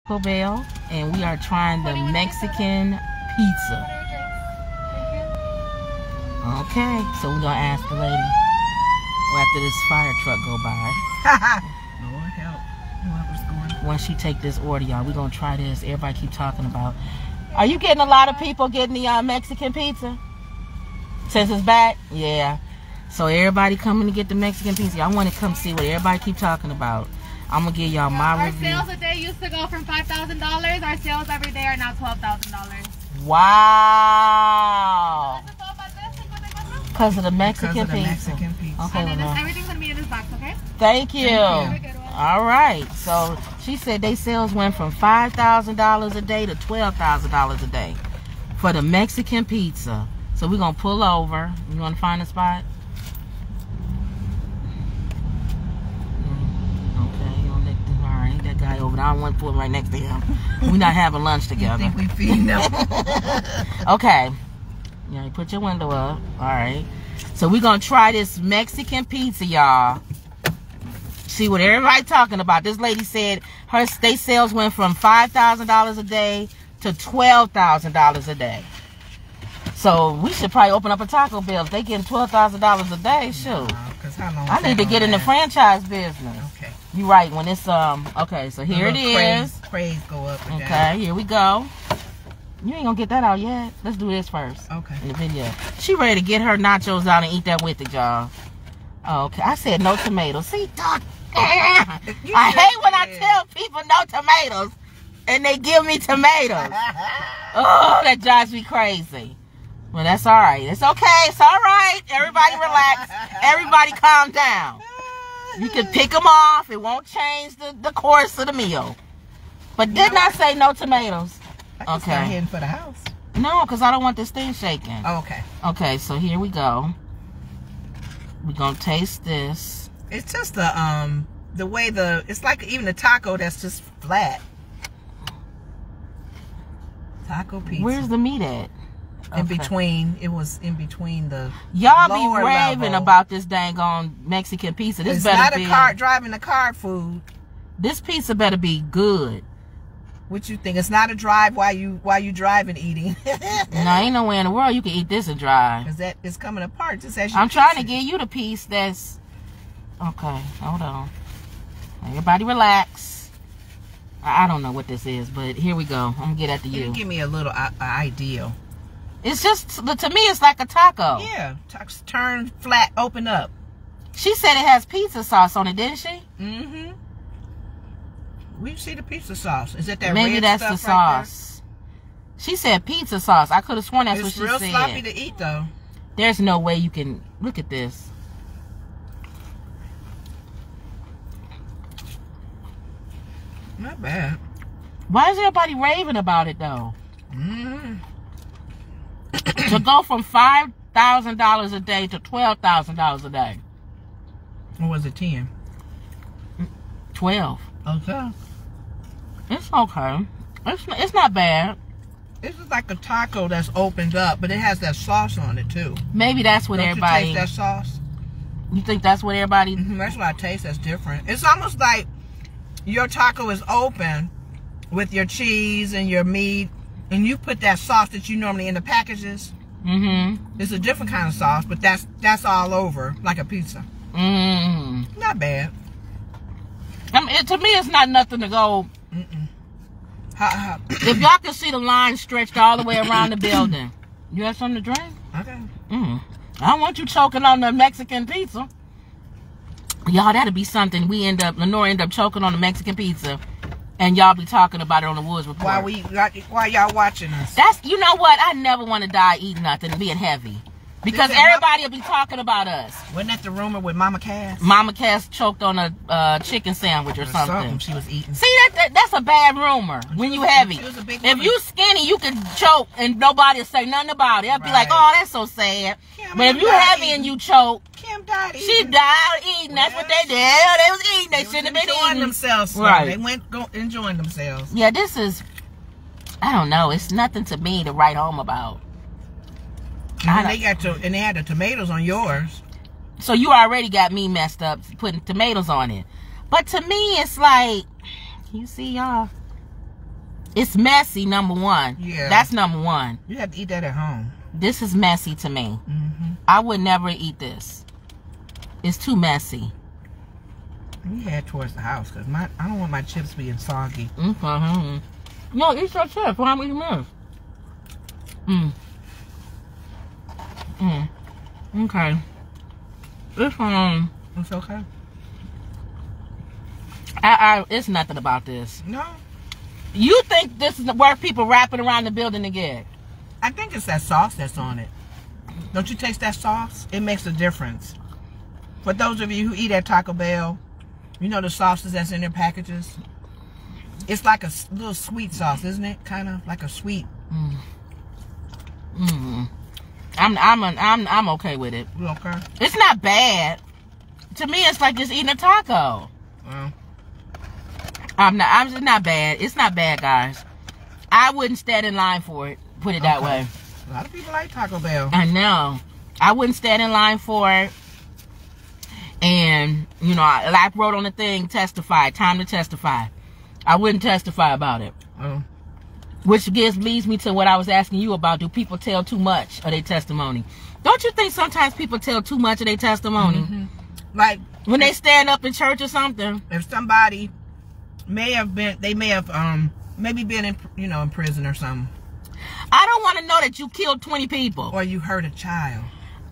Taco Bell, and we are trying the Mexican pizza. Okay, so we're gonna ask the lady after this fire truck go by. Lord help. Whoever's going. Once she take this order, y'all, we're gonna try this. Everybody keep talking about. Are you getting a lot of people getting the Mexican pizza since it's back? Yeah. So everybody coming to get the Mexican pizza. I want to come see what everybody keep talking about. I'm gonna give y'all my review. Our sales a day used to go from $5,000. Our sales every day are now $12,000. Wow. Because of the Mexican pizza. Okay, and everything's gonna be in this box, okay? Thank you. All right. So she said they sales went from $5,000 a day to $12,000 a day for the Mexican pizza. So we're gonna pull over. You wanna find a spot? That guy over there, I don't want to put him right next to him. We're not having lunch together. You think we feeding them? Okay. Yeah, you put your window up. Alright. So we're going to try this Mexican pizza, y'all. See what everybody talking about. This lady said her state sales went from $5,000 a day to $12,000 a day. So we should probably open up a Taco Bell. If they getting $12,000 a day, shoot. I need to get in the franchise business. Okay. You right, when it's okay, so here it is. Praise go up and okay, down. Here we go. You ain't gonna get that out yet. Let's do this first. Okay. In the video. She ready to get her nachos out and eat that with it, y'all. Okay. I said no tomatoes. See, Doc. I hate when I tell people no tomatoes and they give me tomatoes. Oh, that drives me crazy. Well, that's all right. It's okay. It's all right. Everybody relax. Everybody calm down. You can pick them off. It won't change the course of the meal. But did not say no tomatoes. Okay. Heading for the house. No, because I don't want this thing shaking. Okay. Okay, so here we go. We're going to taste this. It's just the way it's like even the taco that's just flat. Taco pizza. Where's the meat at? In between, it was in between the y'all be raving about this dang on Mexican pizza. This better not be a cart driving the cart food. This pizza better be good. What you think? It's not a drive while you driving eating. No, ain't no way in the world you can eat this and drive. Cause that is coming apart just as you. I'm trying to give you the piece that's okay. Hold on. Everybody relax. I don't know what this is, but here we go. I'm gonna get at you. Give me a little idea. It's just, to me, it's like a taco. Yeah. Turn flat, open up. She said it has pizza sauce on it, didn't she? Mm-hmm. We see the pizza sauce. Is that maybe red that's stuff the sauce. Right, she said pizza sauce. I could have sworn that's what she said. It's real sloppy to eat, though. There's no way you can... Look at this. Not bad. Why is everybody raving about it, though? Mm-hmm. To go from $5,000 a day to $12,000 a day. Or was it 10? 12. Okay. It's okay. It's not bad. This is like a taco that's opened up, but it has that sauce on it too. Maybe that's what everybody. You taste that sauce? You think that's what everybody? That's what I taste. That's different. It's almost like your taco is open with your cheese and your meat. And you put that sauce that you normally in the packages. Mm-hmm. It's a different kind of sauce, but that's all over like a pizza. Mm-hmm. Not bad. I mean, to me, it's not nothing to go. If y'all can see the line stretched all the way around the building, you have something to drink? Okay. I don't want you choking on the Mexican pizza. Y'all, that'd be something. Lenore end up choking on the Mexican pizza. And y'all be talking about it on the Woods Report. While y'all watching us. That's, you know what? I never want to die eating nothing and being heavy. Because everybody will be talking about us. Wasn't that the rumor with Mama Cass? Mama Cass choked on a chicken sandwich or something. She was eating. See, that's a bad rumor when you heavy. If you skinny, you can choke and nobody will say nothing about it. They'll be like, oh, that's so sad. But if you heavy and you choke, Kim died eating. She died eating. That's what they did. They was eating. They shouldn't have been enjoying themselves. Right. They went enjoying themselves. Yeah, this is, I don't know. It's nothing to me to write home about. And they had the tomatoes on yours. So you already got me messed up putting tomatoes on it. But to me, it's like, you see, y'all, It's messy, number one. Yeah. That's number one. You have to eat that at home. This is messy to me. Mm-hmm. I would never eat this. It's too messy. You head towards the house because I don't want my chips being soggy. Mm-hmm. No, eat your chips. Why am I eating this? Okay. It's okay. It's nothing about this. No. You think this is where people wrapping around the building to get? I think it's that sauce that's on it. Don't you taste that sauce? It makes a difference. For those of you who eat at Taco Bell, you know the sauces that's in their packages? It's like a little sweet sauce, isn't it? Kind of like a sweet. I'm okay with it. You okay? It's not bad. To me, it's like just eating a taco. Well, I'm just not bad. It's not bad, guys. I wouldn't stand in line for it. Put it that way. A lot of people like Taco Bell. I know. I wouldn't stand in line for it. And, you know, like I wrote on the thing, testify, time to testify. I wouldn't testify about it. Oh. Which leads me to what I was asking you about. Do people tell too much of their testimony? Don't you think sometimes people tell too much of their testimony? Mm-hmm. Like when they stand up in church or something. If somebody may have been maybe been in prison or something. I don't want to know that you killed 20 people. Or you hurt a child.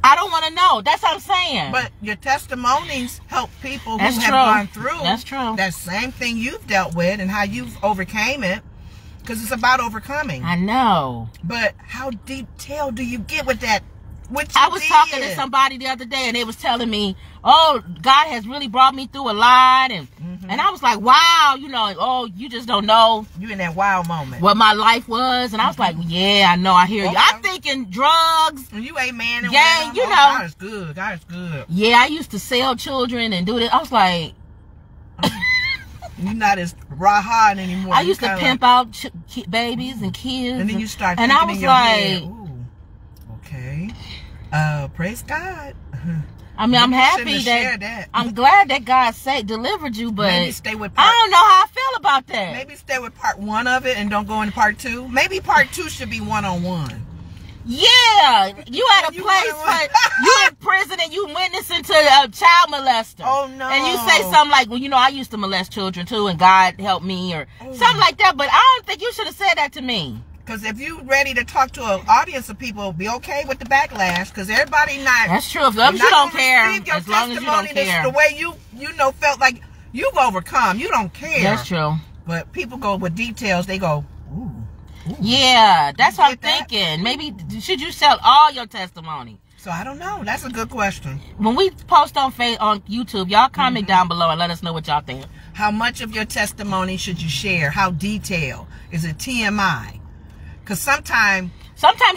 I don't want to know. That's what I'm saying. But your testimonies help people That's who true. have gone through That's true. that same thing you've dealt with and how you've overcame it. Because it's about overcoming. I know. But how detailed do you get with that? I was talking to somebody the other day and they was telling me, oh, God has really brought me through a lot. And I was like, wow, you just don't know. You in that wow moment. What my life was. And I was like, yeah, I know, I hear you. I'm thinking drugs. And you ain't man and gang, women. God is good. God is good. Yeah, I used to sell children and do this. I was like, you're not as raw anymore. I used to pimp out babies and kids. And then you start thinking in your head, ooh, okay. Praise God. I mean, I'm happy that I'm glad that God delivered you, but maybe stay with I don't know how I feel about that. Maybe stay with part 1 of it and don't go into part 2. Maybe part 2 should be one-on-one. Yeah, you at a place where you in prison and you witnessing to a child molester. Oh no! And you say something like, "Well, I used to molest children too, and God helped me," or something like that. But I don't think you should have said that to me. Because if you ready to talk to an audience of people, be okay with the backlash. Because everybody not. That's true. As long as you don't care. As long as you don't care. The way you felt like you've overcome. You don't care. That's true. But people go with details. They go, ooh. Yeah, that's what I'm thinking. Maybe should you sell all your testimony? So I don't know. That's a good question. When we post on YouTube, y'all comment down below and let us know what y'all think. How much of your testimony should you share? How detailed? Is it TMI? Because sometimes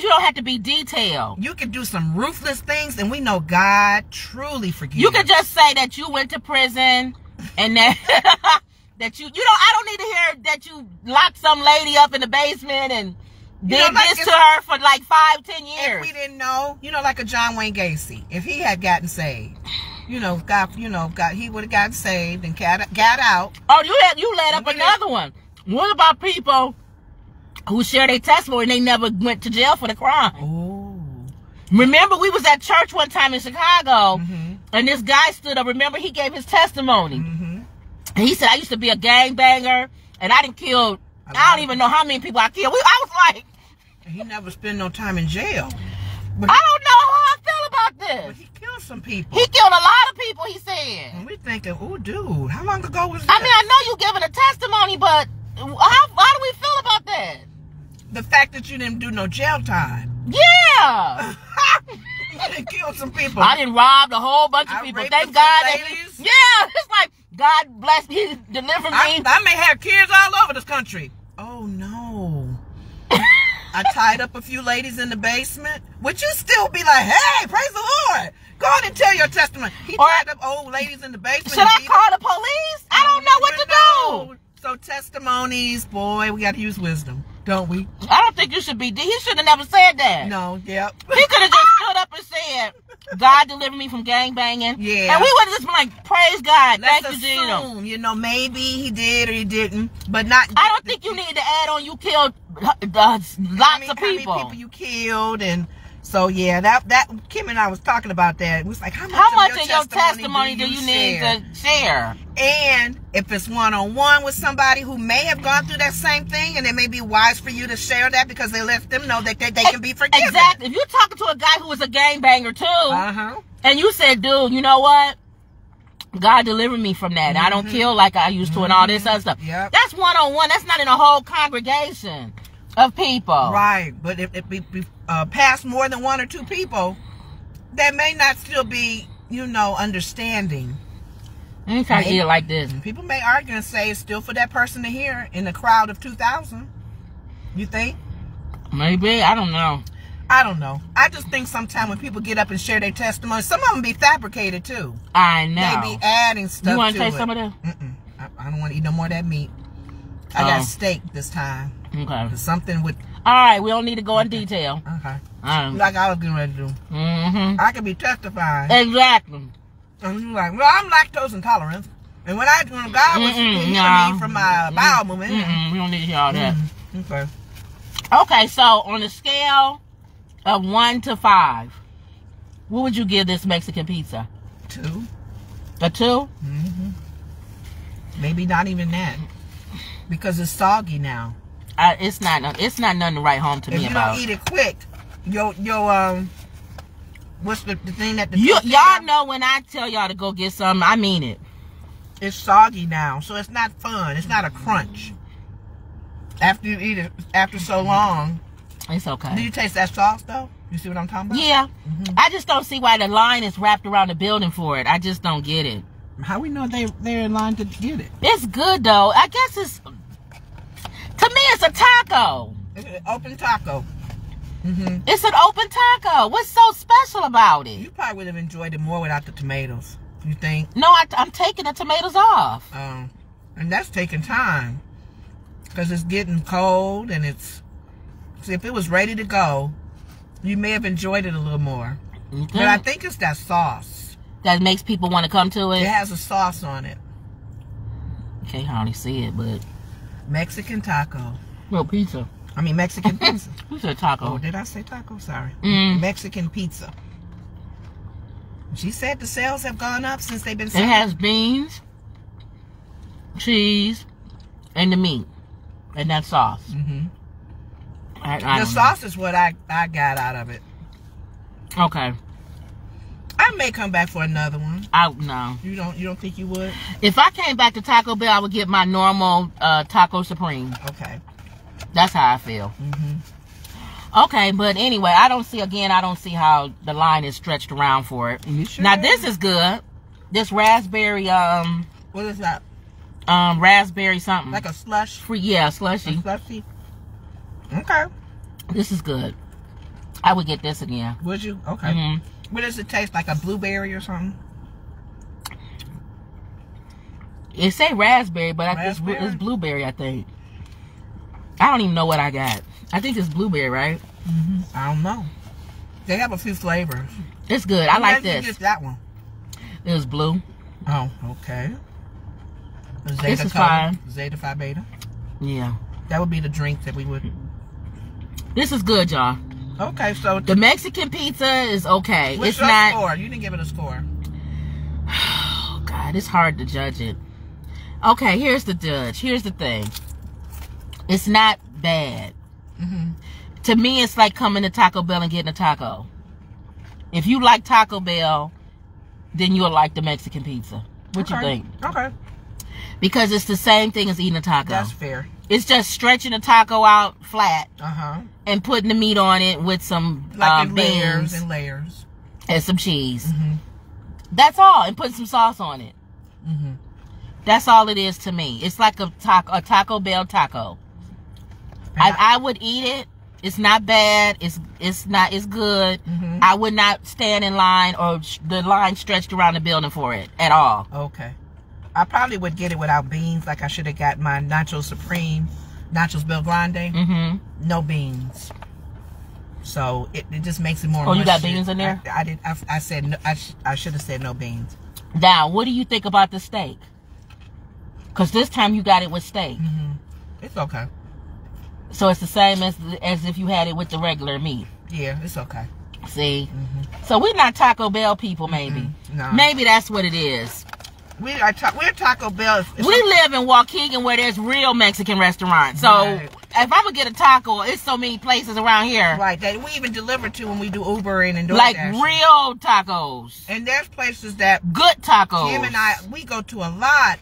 you don't have to be detailed. You can do some ruthless things, and we know God truly forgives. You can just say that you went to prison and that. That I don't need to hear that you locked some lady up in the basement and did this to her for like 5-10 years. If we didn't know, like a John Wayne Gacy, if he had gotten saved, he would have gotten saved and got out. Oh, you led up another one. What about people who share their testimony and they never went to jail for the crime? Oh. Remember, we was at church one time in Chicago, and this guy stood up. Remember, he gave his testimony. He said, I used to be a gangbanger, and I didn't kill, I don't even know how many people I killed. I was like... He never spent no time in jail. But I don't know how I feel about this. But he killed some people. He killed a lot of people, he said. And we thinking, oh, dude, how long ago was that? I mean, I know you giving a testimony, but how do we feel about that? The fact that you didn't do no jail time. Yeah. You didn't kill some people. I didn't rob a whole bunch of people. Thank God. Yeah, it's like, God bless me, deliver me. I may have kids all over this country. Oh, no. I tied up a few ladies in the basement. Would you still be like, hey, praise the Lord? Go on and tell your testimony. He tied up old ladies in the basement. Should I call the police? I don't know what to do. So testimonies, boy, we got to use wisdom, don't we? I don't think you should be. He should have never said that. No, yep. He could have just stood up and said, God delivered me from gangbanging. Yeah. And we would have just been like, praise God. Let's Thank you, assume, maybe he did or he didn't, but not. I don't think you need to add on you killed lots of people. How many people you killed, and so yeah, that Kim and I was talking about that. It was like, how much of your testimony do you need to share? And if it's one-on-one with somebody who may have gone through that same thing, and it may be wise for you to share that because they let them know that they can be forgiven. Exactly. If you're talking to a guy who was a gangbanger too, and you said, dude, you know what? God delivered me from that. I don't kill like I used to and all this other stuff. That's one-on-one. That's not in a whole congregation of people. Right. But if we pass more than one or two people, that may not still be, understanding. I ain't trying to eat it like this. People may argue and say it's still for that person to hear in a crowd of 2,000. You think? Maybe. I don't know. I don't know. I just think sometimes when people get up and share their testimony, some of them be fabricated too. I know. They be adding stuff to it. You want to taste some of that? I don't want to eat no more of that meat. I got steak this time. Okay. Something with... All right. We don't need to go in detail. Okay. Like I was getting ready to do. I could be testifying. Exactly. And you're like, well, I'm lactose intolerant. And when God was healing me from my bowel movement. We don't need to hear all that. Okay. Okay, so on a scale of 1 to 5, what would you give this Mexican pizza? 2. A 2? Maybe not even that. Because it's soggy now. It's not nothing to write home to me about. If you don't eat it quick, what's the thing that y'all know when I tell y'all to go get something, I mean it. It's soggy now, so it's not fun. It's not a crunch. After you eat it after so long, it's okay. Do you taste that sauce though? You see what I'm talking about? Yeah. I just don't see why the line is wrapped around the building for it. I just don't get it. How we know they're in line to get it? It's good though. I guess to me it's a taco. It's an open taco. It's an open taco. What's so special about it? You probably would have enjoyed it more without the tomatoes. You think? No, I'm taking the tomatoes off. And that's taking time. Because it's getting cold and it's... See, if it was ready to go, you may have enjoyed it a little more. But I think it's that sauce. That makes people want to come to it? It has a sauce on it. Can't hardly see it, but... Mexican taco. Well, pizza. I mean, Mexican pizza. Who said taco? Oh, did I say taco? Sorry. Mexican pizza. She said the sales have gone up since they've been selling. It has beans, cheese, and the meat. And that sauce. The sauce is what I got out of it. Okay. I may come back for another one. No. You don't think you would? If I came back to Taco Bell, I would get my normal Taco Supreme. Okay. That's how I feel. Okay, but anyway, I don't see how the line is stretched around for it. You sure? Now this is good. This raspberry what is that? Raspberry something. Like a slush? Yeah, slushy. A slushy? Okay. This is good. I would get this again. Would you? Okay. What does it taste like? A blueberry or something? It say raspberry, but it's blueberry, I think. I don't even know what I got. I think it's blueberry, right? I don't know. They have a few flavors. It's good. I like this. Just that one. It was blue. Oh, okay. This is fine. Zeta Phi Beta. Yeah. That would be the drink that we would. This is good, y'all. Okay, so the Mexican pizza is okay. What's your score? You didn't give it a score. Oh God, it's hard to judge it. Okay, here's the judge. Here's the thing. It's not bad. To me, it's like coming to Taco Bell and getting a taco. If you like Taco Bell, then you'll like the Mexican pizza. What you think? Okay. Because it's the same thing as eating a taco. That's fair. It's just stretching a taco out flat and putting the meat on it with some like beans and layers and some cheese. That's all, and put some sauce on it. That's all it is to me. It's like a Taco Bell taco. I would eat it. It's not bad. It's good. I would not stand in line or the line stretched around the building for it at all. Okay. I probably would get it without beans. Like I should have got my Nacho Supreme, Nachos Bel Grande. No beans. So it just makes it more. Oh, you got beans in there? I did. I said no, I should have said no beans. Now, what do you think about the steak? Because this time you got it with steak. It's okay. So it's the same as if you had it with the regular meat. Yeah, it's okay. See? So we're not Taco Bell people, maybe. No. Maybe that's what it is. We're Taco Bell. We live in Waukegan where there's real Mexican restaurants. So Right. if I'm going to get a taco, it's so many places around here. Right, that we even deliver to when we do Ubering and DoorDash. Like real tacos. And there's places that Good tacos. Kim and I, we go to a lot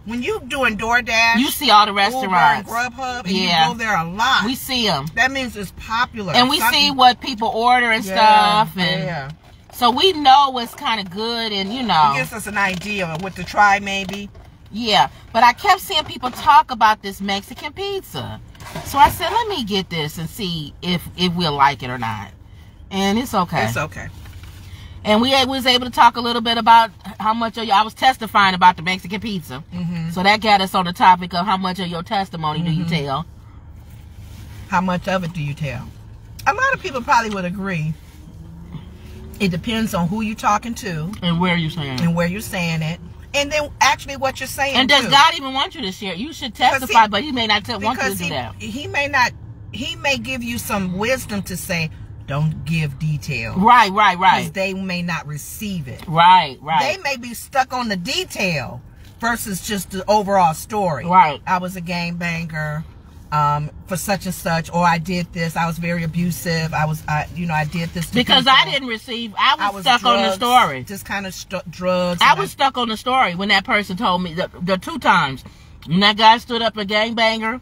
when you doing DoorDash. You see all the Uber restaurants. and Grubhub, and Yeah. you go there a lot. We see them. That means it's popular. And we see what people order and stuff. And so we know what's kind of good and, you know. It gives us an idea of what to try maybe. Yeah. But I kept seeing people talk about this Mexican pizza. So I said, let me get this and see if we'll like it or not. And it's okay. It's okay. And we was able to talk a little bit about how much of I was testifying about the Mexican pizza. So that got us on the topic of how much of your testimony do you tell? How much of it do you tell? A lot of people probably would agree. It depends on who you're talking to. And where you saying it. And where you're saying it. And then actually what you're saying. And does God even want you to share? You should testify, but he may not want you to do that. He may give you some wisdom to say, don't give detail. Right. Because they may not receive it. Right. They may be stuck on the detail versus just the overall story. Right. I was a gangbanger for such and such, or I did this. I was very abusive. I did this to because people. I didn't receive. I was stuck drugs, on the story. Just kind of drugs. I was stuck on the story when that person told me the 2 times. When that guy stood up a gangbanger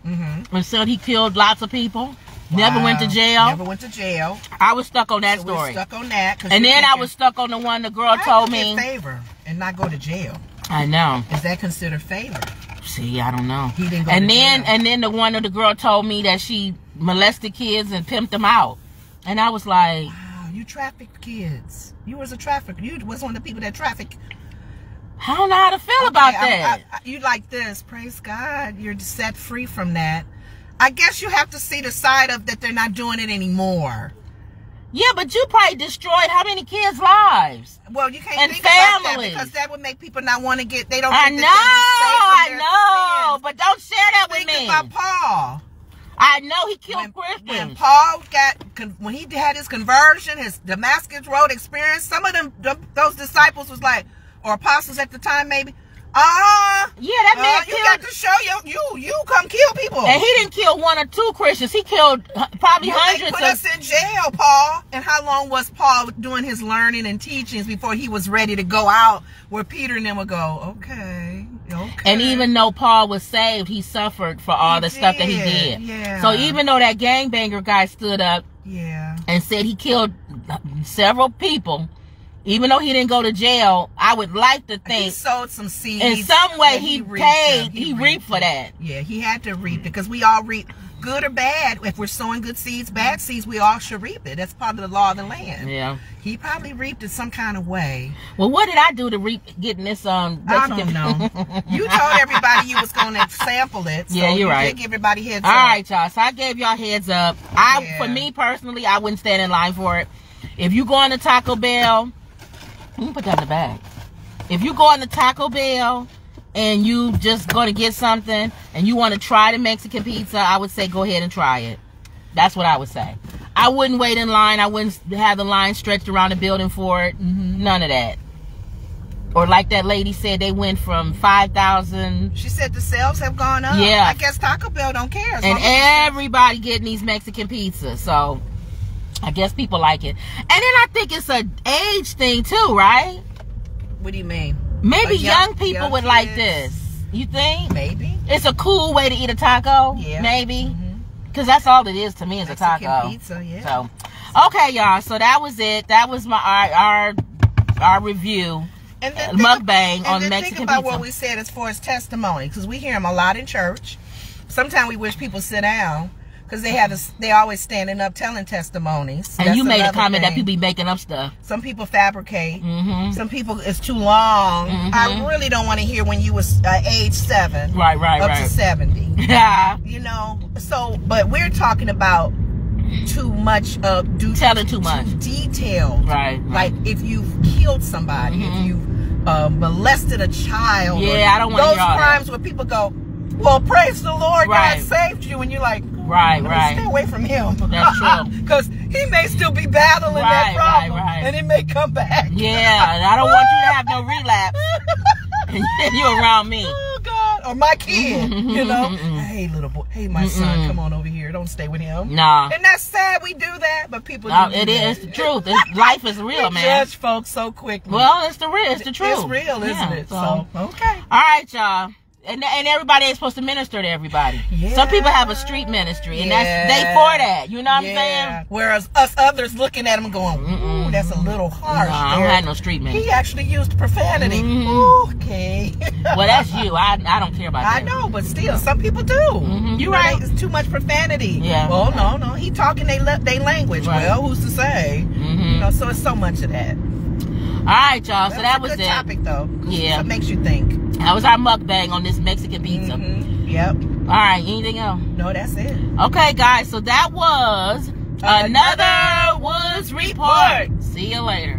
and said he killed lots of people. Never went to jail. Never went to jail. I was stuck on that So story. we're stuck on that. And then I was stuck on the one the girl told me. Favor and not go to jail. I know. Is that considered favor? See, I don't know. He didn't go and to then jail. and then the one of the girl told me that she molested kids and pimped them out. And I was like, wow, you trafficked kids. You was a trafficker. You was one of the people that trafficked. I don't know how to feel about that. You like this. Praise God. You're set free from that. I guess you have to see the side of that they're not doing it anymore. Yeah, but you probably destroyed how many kids' lives? Well, you can't and think about that families. because that would make people not want to get. They don't. I think know, that they'll be safe from I know, their sins. but don't share that with me. Think about Paul. I know he killed Christians. When Paul when he had his conversion, his Damascus Road experience, some of those disciples was like, or apostles at the time maybe. Yeah, that man you killed. got to show you come kill people. And he didn't kill 1 or 2 Christians. He killed probably hundreds. They put us in jail, Paul. And how long was Paul doing his learning and teachings before he was ready to go out where Peter and them would go, okay. And even though Paul was saved, he suffered for all the stuff that he did. Yeah. So even though that gangbanger guy stood up and said he killed several people, even though he didn't go to jail, I would like to think he sowed some seeds. In some way, he reaped for that. Yeah, he had to reap because we all reap, good or bad. If we're sowing good seeds, bad seeds, we all should reap it. That's part of the law of the land. Yeah. He probably reaped it some kind of way. Well, what did I do to reap getting this I don't know. You told everybody you was going to sample it. So yeah, you're right. You did give everybody heads up. All right, y'all. So I gave y'all heads up. For me personally, I wouldn't stand in line for it. If you go on to Taco Bell, you can put that in the bag. If you go on to Taco Bell and you just going to get something and you want to try the Mexican pizza, I would say go ahead and try it. That's what I would say. I wouldn't wait in line. I wouldn't have the line stretched around the building for it. None of that. Or like that lady said, they went from 5,000. She said the sales have gone up. Yeah. I guess Taco Bell don't care. And everybody getting these Mexican pizzas. So I guess people like it. And then I think it's an age thing too, right? What do you mean? Maybe young people would like this. You think? Maybe. It's a cool way to eat a taco. Yeah. Maybe. Because that's all it is to me is a taco. Pizza, yeah. So, okay, y'all. So that was it. That was our review. And then Muckbang on Mexican think about pizza. what we said as far as testimony, because we hear them a lot in church. Sometimes we wish people sit down because they always standing up telling testimonies. And That's you made a another comment that thing. people be making up stuff. Some people fabricate. Some people it's too long. I really don't want to hear when you was age 7, up to 70. Yeah. You know. So, but we're talking about too much telling too much detail. Right. Like if you've killed somebody, if you've molested a child. Yeah, I don't want to those hear all crimes that. where people go, Well, praise the Lord, Right. God saved you, and you're like, Right, stay right. away from him. That's true. Because he may still be battling that Right, problem, right, right. and it may come back. Yeah, and I don't want you to have no relapse. And you're around me. Oh God, or my kid, you know. Hey, little boy. Hey, my son, come on over here. Don't stay with him. Nah. And that's sad we do that, but people do No, do it that. is the truth. Life is real, We man. judge folks so quickly. Well, it's the real. It's the truth. It's real, isn't Yeah, it? So, okay. All right, y'all. And everybody ain't supposed to minister to everybody. Yeah. Some people have a street ministry, and Yeah. that's they for that. You know what I'm saying? Whereas us others looking at him going, ooh, that's a little harsh. No, I don't there. have no street ministry. He actually used profanity. Mhm. Okay. Well, that's you. I don't care about that. I know, but still, some people do. You You right. It's too much profanity. Yeah. Well, no. He talking they language. Right. Well, who's to say? You know, so it's so much of that. All right, y'all. So that was a good it. topic, though. Yeah. It makes you think. That was our mukbang on this Mexican pizza. Yep. All right. Anything else? No, that's it. Okay, guys. So that was another Woods Report. See you later.